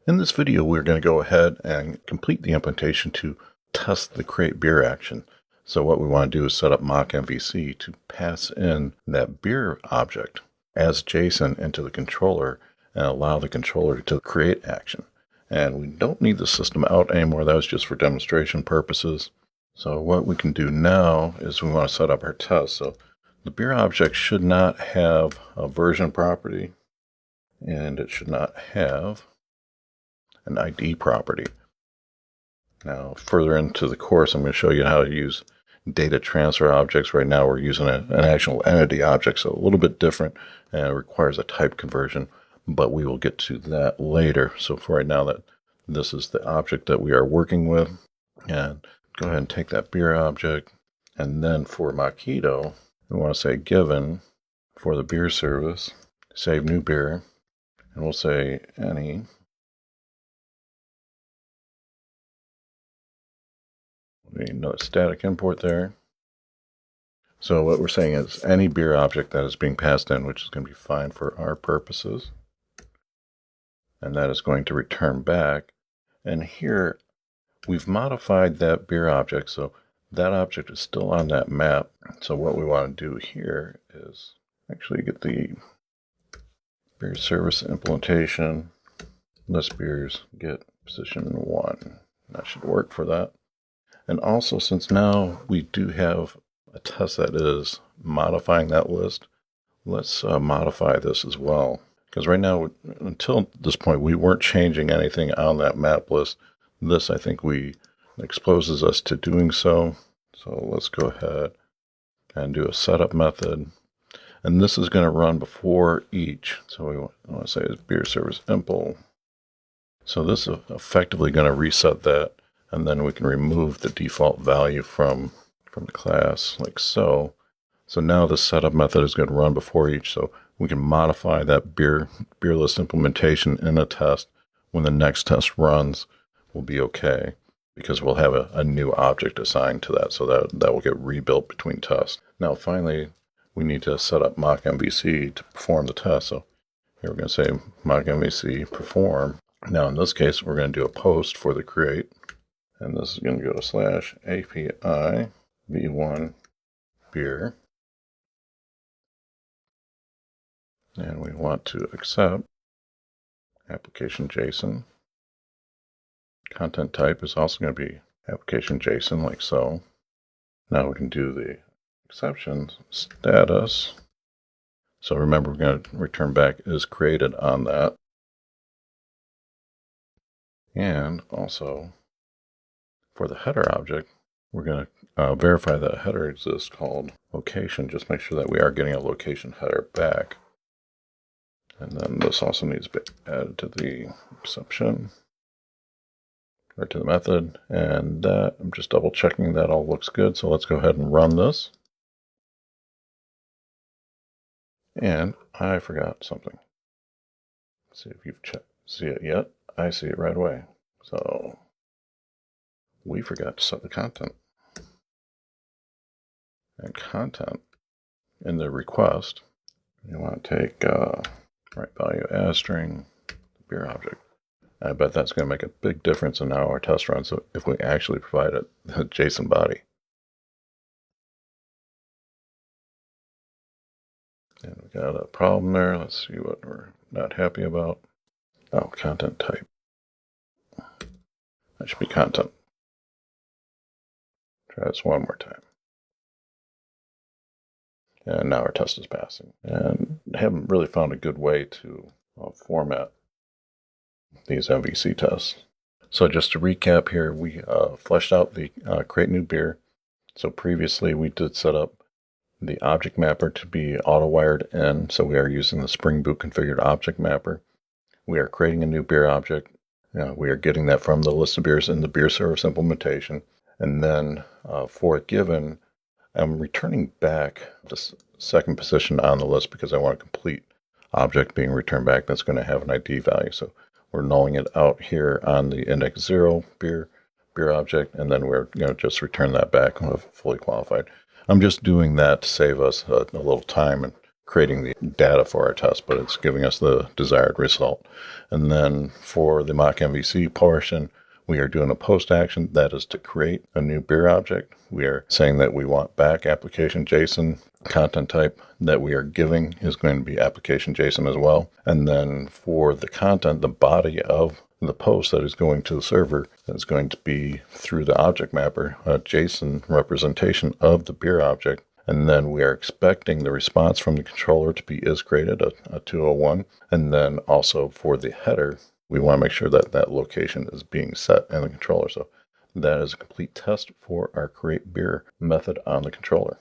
In this video, we're going to go ahead and complete the implementation to test the create beer action. So what we want to do is set up MockMVC to pass in that beer object as JSON into the controller and allow the controller to create action. And we don't need the system out anymore. That was just for demonstration purposes. So what we can do now is we want to set up our test. So the beer object should not have a version property, and it should not have an ID property. Now, further into the course, I'm going to show you how to use data transfer objects. Right now, we're using an actual entity object, so a little bit different, and it requires a type conversion, but we will get to that later. So for right now, this is the object that we are working with, and go ahead and take that beer object, and then for Mojito, we want to say given for the beer service, save new beer, and we'll say any. No static import there. So what we're saying is any beer object that is being passed in, which is going to be fine for our purposes, and that is going to return back. And here we've modified that beer object, so that object is still on that map. So what we want to do here is actually get the beer service implementation, list beers, get position 1. That should work for that. And also, since now we do have a test that is modifying that list, let's modify this as well. Because right now, until this point, we weren't changing anything on that map list. This, I think, exposes us to doing so. So let's go ahead and do a setup method. And this is going to run before each. So we want to say is beer service impl. So this is effectively going to reset that. And then we can remove the default value from the class like so. So now the setup method is going to run before each. So we can modify that beer list implementation in a test. When the next test runs, will be okay because we'll have a new object assigned to that. So that will get rebuilt between tests. Now finally, we need to set up MockMVC to perform the test. So here we're going to say MockMVC perform. Now in this case, we're going to do a post for the create. And this is going to go to /API v1 beer. And we want to accept application JSON. Content type is also going to be application JSON, like so. Now we can do the exceptions status. So remember, we're going to return back is created on that. And also, for the header object, we're going to verify that a header exists called location. Just make sure that we are getting a location header back. And then this also needs to be added to the exception or to the method. And that, I'm just double checking that all looks good. So let's go ahead and run this. And I forgot something. Let's see if you've see it yet. I see it right away. So we forgot to set the content. And content in the request, you want to take right value as string beer object. I bet that's going to make a big difference in how our test runs. So if we actually provide a JSON body. And we got a problem there. Let's see what we're not happy about. Oh, content type. That should be content. Try this one more time. And now our test is passing. And I haven't really found a good way to format these MVC tests. So just to recap here, we fleshed out the create new beer. So previously we did set up the object mapper to be auto-wired in. So we are using the Spring Boot configured object mapper. We are creating a new beer object. We are getting that from the list of beers in the beer service implementation. And then for a given, I'm returning back the second position on the list because I want a complete object being returned back that's going to have an ID value. So we're nulling it out here on the index 0 beer object, and then we're going to just return that back with fully qualified. I'm just doing that to save us a little time and creating the data for our test, but it's giving us the desired result. And then for the MockMVC portion, we are doing a post action that is to create a new beer object. We are saying that we want back application JSON. Content type that we are giving is going to be application JSON as well. And then for the content, the body of the post that is going to the server, that's going to be through the object mapper, a JSON representation of the beer object. And then we are expecting the response from the controller to be is created, a 201. And then also for the header, we want to make sure that that location is being set in the controller. So that is a complete test for our create beer method on the controller.